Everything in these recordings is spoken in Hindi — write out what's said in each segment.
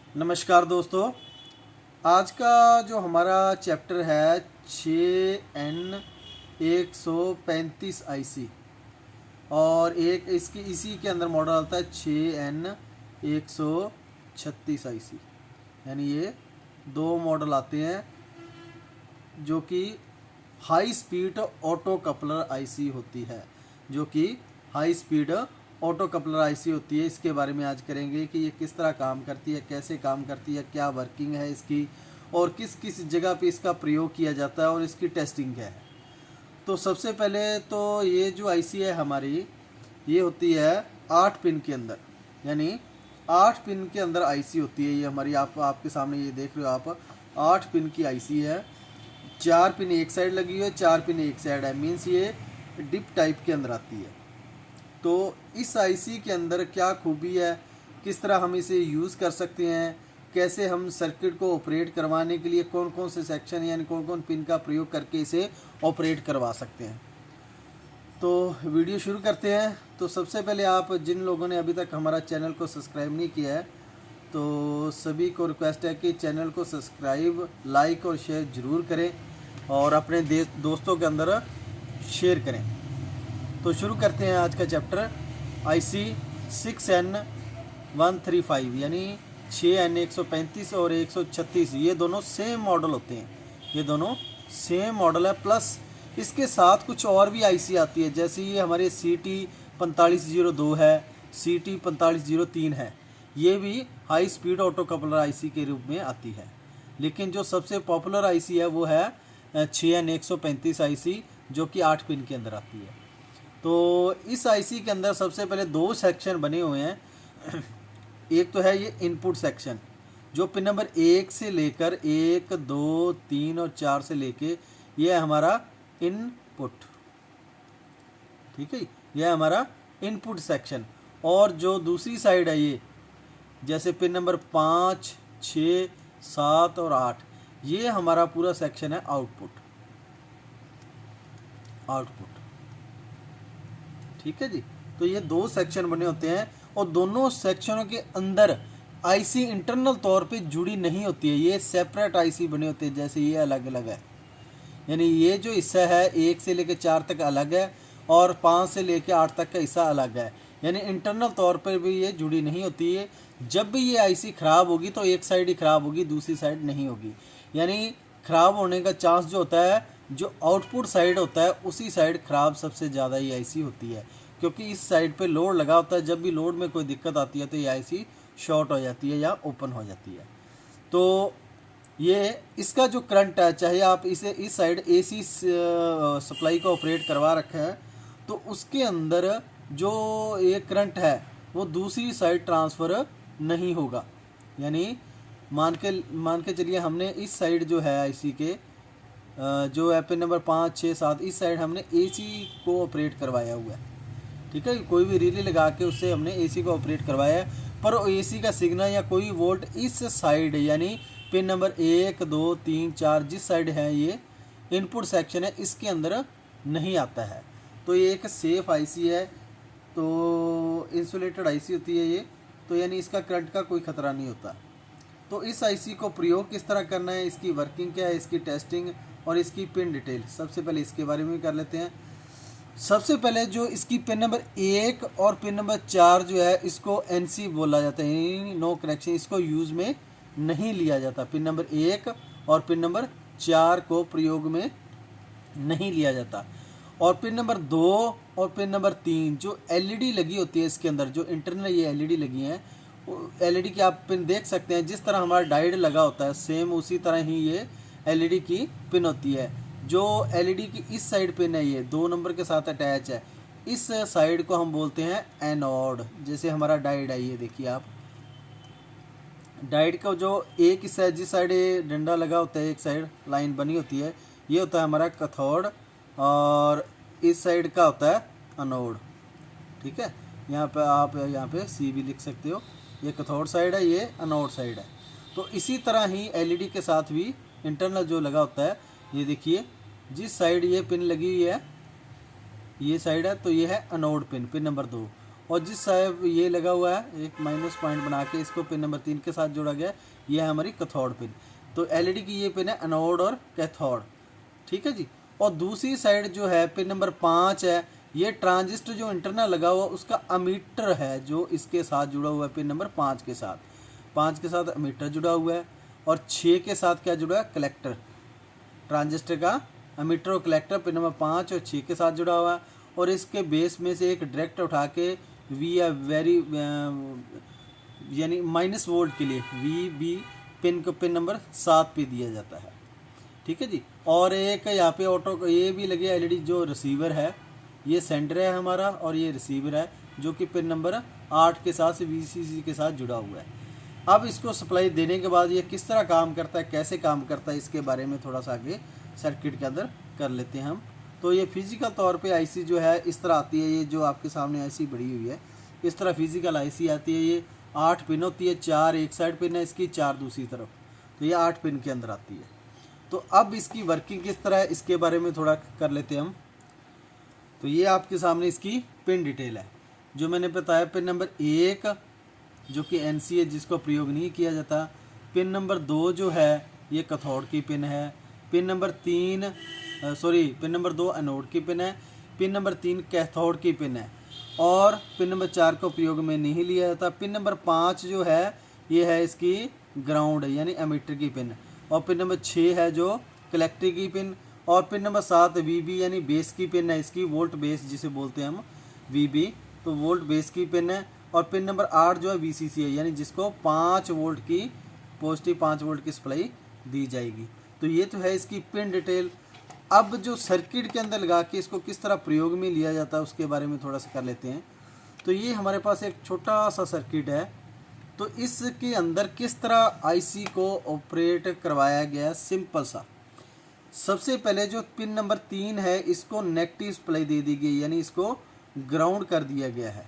नमस्कार दोस्तों। आज का जो हमारा चैप्टर है 6N 135 IC और एक इसकी इसी के अंदर मॉडल आता है 6N 136 IC। यानी ये दो मॉडल आते हैं जो कि high speed auto coupler IC होती है, जो कि high speed auto coupler IC होती है। इसके बारे में आज करेंगे कि ये किस तरह काम करती है, कैसे काम करती है, क्या वर्किंग है इसकी और किस किस जगह पे इसका प्रयोग किया जाता है और इसकी टेस्टिंग क्या है। तो सबसे पहले तो ये जो आईसी है हमारी, ये होती है 8 पिन के अंदर, यानी 8 पिन के अंदर आईसी होती है। ये हमारी आपके सामने ये देख रहे हो आप, 8 पिन की आईसी है। 4 पिन एक साइड लगी हुई है, 4 पिन एक साइड है, मीन्स ये डिप टाइप के अंदर आती है। तो इस आईसी के अंदर क्या खूबी है, किस तरह हम इसे यूज़ कर सकते हैं, कैसे हम सर्किट को ऑपरेट करवाने के लिए कौन कौन से सेक्शन यानी कौन कौन पिन का प्रयोग करके इसे ऑपरेट करवा सकते हैं। तो वीडियो शुरू करते हैं। तो सबसे पहले आप जिन लोगों ने अभी तक हमारा चैनल को सब्सक्राइब नहीं किया है, तो सभी को रिक्वेस्ट है कि चैनल को सब्सक्राइब, लाइक और शेयर ज़रूर करें और अपने दोस्तों के अंदर शेयर करें। तो शुरू करते हैं आज का चैप्टर। IC 6N 135 यानी 6N 135 और 136, ये दोनों सेम मॉडल होते हैं। ये दोनों सेम मॉडल है, प्लस इसके साथ कुछ और भी IC आती है, जैसे ये हमारे CT 4502 है, CT 4503 है। ये भी high speed auto coupler IC के रूप में आती है। लेकिन जो सबसे पॉपुलर IC है वो है 6N 135 IC, जो कि 8 पिन के अंदर आती है। तो इस आईसी के अंदर सबसे पहले दो सेक्शन बने हुए हैं। एक तो है ये इनपुट सेक्शन, जो पिन नंबर 1 से लेकर 1, 2, 3 और 4 से लेके ये है हमारा इनपुट। ठीक है, यह है हमारा इनपुट सेक्शन। और जो दूसरी साइड है ये, जैसे पिन नंबर 5, 6, 7 और 8, ये हमारा पूरा सेक्शन है आउटपुट। ठीक है जी। तो ये दो सेक्शन बने होते हैं और दोनों सेक्शनों के अंदर आईसी इंटरनल तौर पे जुड़ी नहीं होती है, ये सेपरेट आईसी बने होते हैं। जैसे ये अलग अलग है, यानी ये जो हिस्सा है 1 से लेकर 4 तक अलग है और 5 से लेकर 8 तक का हिस्सा अलग है, यानी इंटरनल तौर पर भी ये जुड़ी नहीं होती है। जब भी ये आईसी ख़राब होगी तो एक साइड ही ख़राब होगी, दूसरी साइड नहीं होगी। यानी ख़राब होने का चांस जो होता है, जो आउटपुट साइड होता है उसी साइड ख़राब सबसे ज़्यादा ये आईसी होती है, क्योंकि इस साइड पे लोड लगा होता है। जब भी लोड में कोई दिक्कत आती है तो ये आईसी शॉर्ट हो जाती है या ओपन हो जाती है। तो ये इसका जो करंट है, चाहे आप इसे इस साइड AC सप्लाई का ऑपरेट करवा रखे हैं, तो उसके अंदर जो ये करंट है वो दूसरी साइड ट्रांसफ़र नहीं होगा। यानी मान के चलिए हमने इस साइड जो है आईसी के जो है पिन नंबर 5, 6, 7, इस साइड हमने AC को ऑपरेट करवाया हुआ है। ठीक है, कोई भी रिले लगा के उससे हमने AC को ऑपरेट करवाया है, पर AC का सिग्नल या कोई वोल्ट इस साइड यानी पिन नंबर 1, 2, 3, 4 जिस साइड है ये इनपुट सेक्शन है, इसके अंदर नहीं आता है। तो ये एक सेफ आईसी है, तो इंसुलेटेड आईसी होती है ये, तो यानी इसका करंट का कोई ख़तरा नहीं होता। तो इस आईसी को प्रयोग किस तरह करना है, इसकी वर्किंग क्या है, इसकी टेस्टिंग और इसकी पिन डिटेल, सबसे पहले इसके बारे में कर लेते हैं। सबसे पहले जो इसकी पिन नंबर 1 और पिन नंबर 4 जो है, इसको NC बोला जाता है, नो कनेक्शन, इसको यूज़ में नहीं लिया जाता। पिन नंबर 1 और पिन नंबर 4 को प्रयोग में नहीं लिया जाता। और पिन नंबर 2 और पिन नंबर 3 जो LED लगी होती है इसके अंदर, जो इंटरनल ये LED लगी हैं, LED की आप पिन देख सकते हैं। जिस तरह हमारा डायोड लगा होता है सेम उसी तरह ही ये LED की पिन होती है। जो LED की इस साइड पिन है, ये 2 नंबर के साथ अटैच है, इस साइड को हम बोलते हैं एनोड। जैसे हमारा डायोड है, ये देखिए आप, डायोड का जो एक हिस्सा है, जिस साइड ये डंडा लगा होता है, एक साइड लाइन बनी होती है, ये होता है हमारा कैथोड और इस साइड का होता है एनोड। ठीक है, यहाँ पे आप यहाँ पे C भी लिख सकते हो, ये कैथोड साइड है, ये एनोड साइड है। तो इसी तरह ही LED के साथ भी इंटरनल जो लगा होता है, ये देखिए जिस साइड ये पिन लगी हुई है, ये साइड है, तो ये है एनोड पिन, पिन नंबर 2। और जिस साइड ये लगा हुआ है एक माइनस पॉइंट बना के इसको पिन नंबर 3 के साथ जोड़ा गया है, ये है हमारी कैथोड पिन। तो एलईडी की ये पिन है एनोड और कैथोड, ठीक है जी। और दूसरी साइड जो है पिन नंबर 5 है, ये ट्रांजिस्टर जो इंटरनल लगा हुआ उसका अमीटर है जो इसके साथ जुड़ा हुआ है पिन नंबर 5 के साथ। 5 के साथ अमीटर जुड़ा हुआ है और 6 के साथ क्या जुड़ा है, कलेक्टर। ट्रांजिस्टर का अमीटर और कलेक्टर पिन नंबर 5 और 6 के साथ जुड़ा हुआ है। और इसके बेस में से एक डायरेक्ट उठा के वी या वेरी यानी माइनस वोल्ट के लिए वी बी पिन को पिन नंबर 7 पे दिया जाता है, ठीक है जी। और एक यहाँ पे ऑटो ये भी लगे एलईडी जो रिसीवर है, ये सेंटर है हमारा और ये रिसीवर है जो कि पिन नंबर 8 के साथ वीसीसी के साथ जुड़ा हुआ है। अब इसको सप्लाई देने के बाद ये किस तरह काम करता है, कैसे काम करता है, इसके बारे में थोड़ा सा आगे सर्किट के अंदर कर लेते हैं हम। तो ये फिजिकल तौर पे आईसी जो है इस तरह आती है, ये जो आपके सामने आईसी बड़ी हुई है इस तरह फिजिकल आईसी आती है। ये 8 पिन होती है, 4 एक साइड पिन है इसकी, 4 दूसरी तरफ, तो ये 8 पिन के अंदर आती है। तो अब इसकी वर्किंग किस तरह है इसके बारे में थोड़ा कर लेते हैं हम। तो ये आपके सामने इसकी पिन डिटेल है जो मैंने बताया। पिन नंबर 1 जो कि एनसी है जिसको प्रयोग नहीं किया जाता। पिन नंबर 2 जो है ये कैथोड की पिन है। पिन नंबर 2 एनोड की पिन है। पिन नंबर 3 कैथोड की पिन है और पिन नंबर 4 को प्रयोग में नहीं लिया जाता। पिन नंबर 5 जो है ये है इसकी ग्राउंड है यानी एमीटर की पिन। और पिन नंबर 6 है जो कलेक्टर की पिन। और पिन नंबर 7 वीबी यानी बेस की पिन है इसकी, वोल्ट बेस जिसे बोलते हैं हम वीबी, तो वोल्ट बेस की पिन है। और पिन नंबर 8 जो है वीसीसी है यानी जिसको 5 वोल्ट की पॉजिटिव 5 वोल्ट की सप्लाई दी जाएगी। तो ये तो है इसकी पिन डिटेल। अब जो सर्किट के अंदर लगा के इसको किस तरह प्रयोग में लिया जाता है उसके बारे में थोड़ा सा कर लेते हैं। तो ये हमारे पास एक छोटा सा सर्किट है, तो इसके अंदर किस तरह आईसी को ऑपरेट करवाया गया है, सिंपल सा। सबसे पहले जो पिन नंबर 3 है इसको नेगेटिव सप्लाई दे दी गई यानी इसको ग्राउंड कर दिया गया है,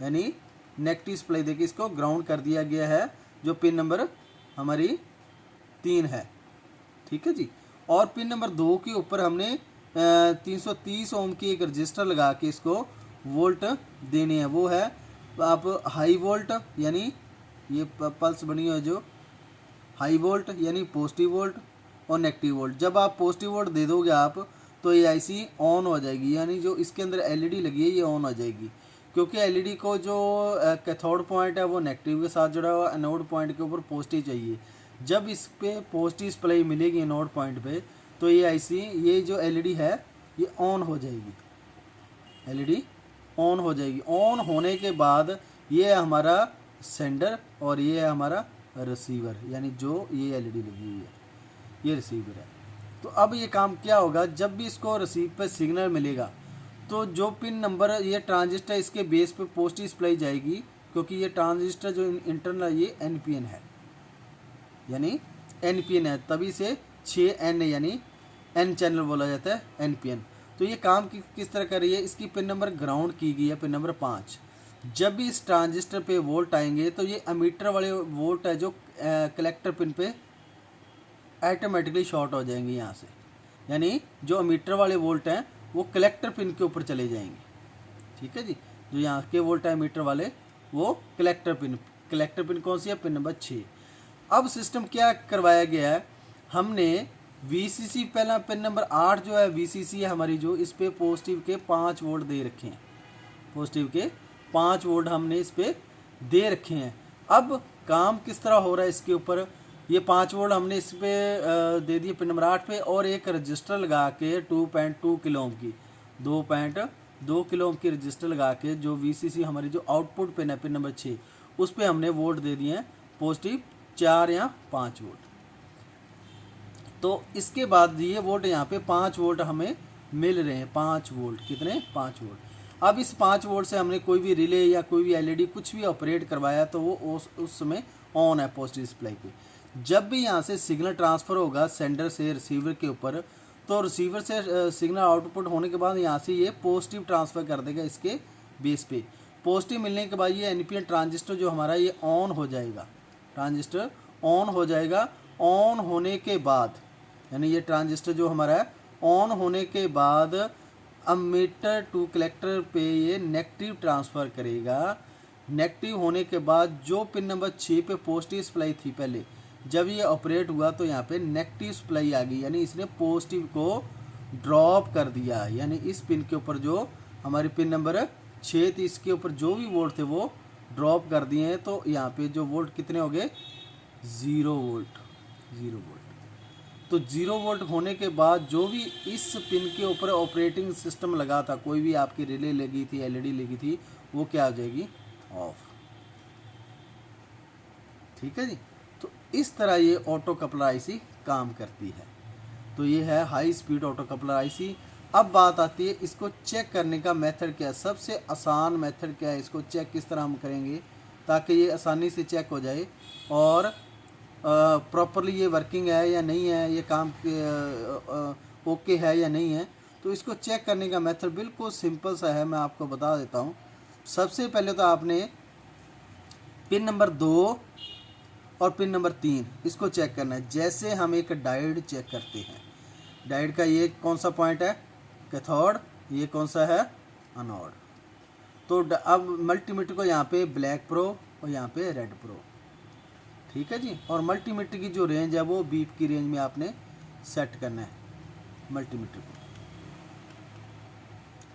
यानी नेगेटिव सप्लाई देके इसको ग्राउंड कर दिया गया है जो पिन नंबर हमारी 3 है, ठीक है जी। और पिन नंबर 2 के ऊपर हमने 330 ओम की एक रजिस्टर लगा के इसको वोल्ट देने हैं। वो है आप हाई वोल्ट यानी ये पल्स बनी है जो हाई वोल्ट यानी पॉजिटिव वोल्ट और नेगेटिव वोल्ट। जब आप पॉजिटिव वोल्ट दे दोगे आप तो ये आईसी ऑन हो जाएगी यानी जो इसके अंदर एलईडी लगी है ये ऑन हो जाएगी, क्योंकि एलईडी को जो कैथोड पॉइंट है वो नेगेटिव के साथ जुड़ा हुआ, एनोड पॉइंट के ऊपर पॉजिटिव चाहिए। जब इस पे पॉजिटिव सप्लाई मिलेगी एनोड पॉइंट पे तो ये आईसी ये जो एलईडी है ये ऑन हो जाएगी, एलईडी ऑन हो जाएगी। ऑन होने के बाद ये है हमारा सेंडर और ये है हमारा रिसीवर यानी जो ये एलईडी लगी हुई है ये रिसीवर है। तो अब ये काम क्या होगा, जब भी इसको रिसीव पे सिग्नल मिलेगा तो जो पिन नंबर ये ट्रांजिस्टर इसके बेस पे पॉजिटिव सप्लाई जाएगी, क्योंकि ये ट्रांजिस्टर जो इंटरनल ये एनपीएन है यानी एनपीएन है, तभी से 6N यानी एन चैनल बोला जाता है एनपीएन। तो ये काम किस तरह कर रही है, इसकी पिन नंबर ग्राउंड की गई है पिन नंबर 5। जब भी इस ट्रांजिस्टर पे वोल्ट आएंगे तो ये अमीटर वाले वोल्ट है जो कलेक्टर पिन पे ऑटोमेटिकली शॉर्ट हो जाएंगे यहाँ से, यानी जो अमीटर वाले वोल्ट हैं वो कलेक्टर पिन के ऊपर चले जाएंगे, ठीक है जी। जो यहाँ के वोल्ट है मीटर वाले वो कलेक्टर पिन कौन सी है, पिन नंबर 6। अब सिस्टम क्या करवाया गया है, हमने वीसीसी पहला पिन नंबर 8 जो है वीसीसी है हमारी, जो इस पे पॉजिटिव के 5 वोल्ट दे रखे हैं, पॉजिटिव के 5 वोल्ट हमने इस पे दे रखे हैं। अब काम किस तरह हो रहा है इसके ऊपर, ये 5 वोल्ट हमने इस पे दे दिए पिन नंबर 8 पे, और एक रजिस्टर लगा के 2.2 किलो ओम की 2.2 किलो ओम की रजिस्टर लगा के जो वीसीसी हमारी जो आउटपुट पिन है पिन नंबर 6 उस पे हमने वोल्ट दे दिए हैं पॉजिटिव 4 या 5 वोल्ट। तो इसके बाद ये वोल्ट यहाँ पे 5 वोल्ट हमें मिल रहे हैं, 5 वोल्ट, कितने 5 वोल्ट। अब इस 5 वोल्ट से हमने कोई भी रिले या कोई भी एलईडी कुछ भी ऑपरेट करवाया तो वो उस समय ऑन है पॉजिटिव सप्लाई पे। जब भी यहाँ से सिग्नल ट्रांसफ़र होगा सेंडर से रिसीवर के ऊपर, तो रिसीवर से सिग्नल आउटपुट होने के बाद यहाँ से ये पॉजिटिव ट्रांसफ़र कर देगा इसके बेस पे। पॉजिटिव मिलने के बाद ये एनपीएन ट्रांजिस्टर जो हमारा ये ऑन हो जाएगा, ट्रांजिस्टर ऑन हो जाएगा। ऑन होने के बाद यानी ये ट्रांजिस्टर जो हमारा है ऑन होने के बाद अमीटर टू कलेक्टर पे ये नेगेटिव ट्रांसफ़र करेगा। नेगेटिव होने के बाद जो पिन नंबर 6 पे पॉजिटिव सप्लाई थी पहले, जब ये ऑपरेट हुआ तो यहाँ पे नेगेटिव सप्लाई आ गई, यानी इसने पॉजिटिव को ड्रॉप कर दिया। यानी इस पिन के ऊपर जो हमारी पिन नंबर 6 थी, इसके ऊपर जो भी वोल्ट थे वो ड्रॉप कर दिए हैं। तो यहाँ पे जो वोल्ट कितने हो गए, 0 वोल्ट। 0 वोल्ट। तो 0 वोल्ट होने के बाद जो भी इस पिन के ऊपर ऑपरेटिंग सिस्टम लगा था, कोई भी आपकी रिले लगी थी, एलईडी लगी थी, वो क्या आ जाएगी, ऑफ। ठीक है जी। तो इस तरह ये ऑटो कपलर आईसी काम करती है। तो ये है high speed auto coupler IC. अब बात आती है इसको चेक करने का मेथड क्या है। सबसे आसान मेथड क्या है, इसको चेक किस तरह हम करेंगे ताकि ये आसानी से चेक हो जाए और प्रॉपरली ये वर्किंग है या नहीं है, ये काम ओके है या नहीं है। तो इसको चेक करने का मेथड बिल्कुल सिंपल सा है, मैं आपको बता देता हूँ। सबसे पहले तो आपने पिन नंबर 2 और पिन नंबर 3 इसको चेक करना है। जैसे हम एक डायोड चेक करते हैं, डायोड का ये कौन सा पॉइंट है, कैथोड, ये कौन सा है, एनोड। तो अब मल्टीमीटर को यहाँ पे ब्लैक प्रो और यहाँ पे रेड प्रो, ठीक है जी। और मल्टीमीटर की जो रेंज है वो बीप की रेंज में आपने सेट करना है मल्टीमीटर को,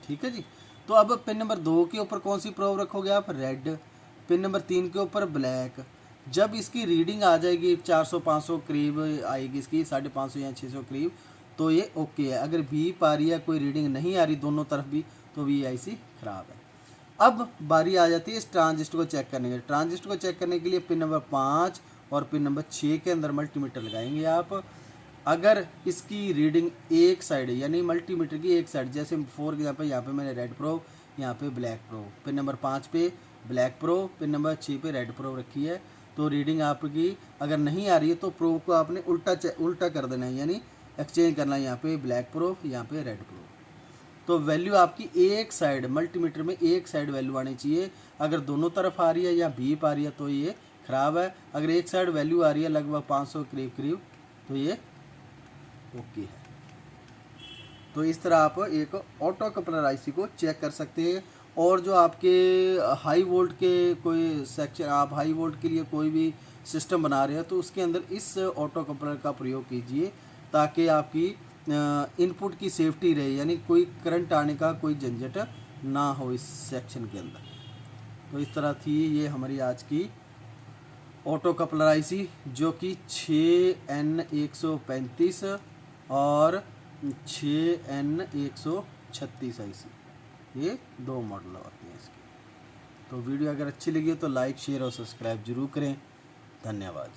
ठीक है जी। तो अब पिन नंबर 2 के ऊपर कौन सी प्रोब रखोगे आप, रेड। पिन नंबर 3 के ऊपर ब्लैक। जब इसकी रीडिंग आ जाएगी 400-500 करीब आएगी, इसकी 550 या 600 करीब, तो ये ओके है। अगर बीप आ रही है, कोई रीडिंग नहीं आ रही दोनों तरफ भी, तो भी आईसी ख़राब है। अब बारी आ जाती है इस ट्रांजिस्टर को चेक करने के लिए। ट्रांजिस्टर को चेक करने के लिए पिन नंबर 5 और पिन नंबर 6 के अंदर मल्टीमीटर लगाएंगे आप। अगर इसकी रीडिंग एक साइड है, यानी मल्टीमीटर की एक साइड, जैसे फॉर एग्जाम्पल यहाँ पे मैंने रेड प्रो, यहाँ पे ब्लैक प्रो, पिन नंबर 5 पे ब्लैक प्रो, पिन नंबर 6 पे रेड प्रो रखी है, तो रीडिंग आपकी अगर नहीं आ रही है तो प्रो को आपने उल्टा कर देना है, यानी एक्सचेंज करना है, यहाँ पे ब्लैक प्रो, यहाँ पे रेड प्रो। तो वैल्यू आपकी एक साइड, मल्टीमीटर में एक साइड वैल्यू आनी चाहिए। अगर दोनों तरफ आ रही है या बीप आ रही है तो ये ख़राब है। अगर एक साइड वैल्यू आ रही है लगभग 500 करीब, तो ये ओके है। तो इस तरह आप एक ऑटो कपलर आईसी को चेक कर सकते हैं। और जो आपके हाई वोल्ट के कोई सेक्शन, आप हाई वोल्ट के लिए कोई भी सिस्टम बना रहे हो तो उसके अंदर इस ऑटो कपलर का प्रयोग कीजिए ताकि आपकी इनपुट की सेफ्टी रहे, यानी कोई करंट आने का कोई झंझट ना हो इस सेक्शन के अंदर। तो इस तरह थी ये हमारी आज की ऑटो कपलर आईसी, जो कि 6N135 और 6N136 आईसी, ये 2 मॉडल आते हैं इसके। तो वीडियो अगर अच्छी लगी तो लाइक, शेयर और सब्सक्राइब जरूर करें। धन्यवाद।